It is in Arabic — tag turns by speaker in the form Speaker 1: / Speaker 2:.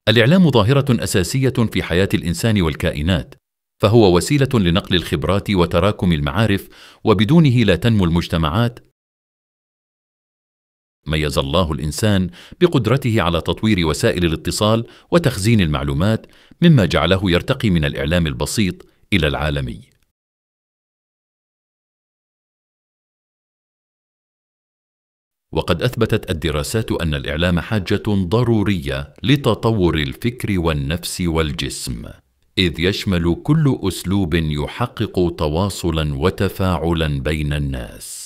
Speaker 1: الإعلام ظاهرة أساسية في حياة الإنسان والكائنات، فهو وسيلة لنقل الخبرات وتراكم المعارف، وبدونه لا تنمو المجتمعات. ميز الله الإنسان بقدرته على تطوير وسائل الاتصال وتخزين المعلومات، مما جعله يرتقي من الإعلام البسيط إلى العالمي. وقد أثبتت الدراسات أن الإعلام حاجة ضرورية لتطور الفكر والنفس والجسم، إذ يشمل كل أسلوب يحقق تواصلا وتفاعلا بين الناس.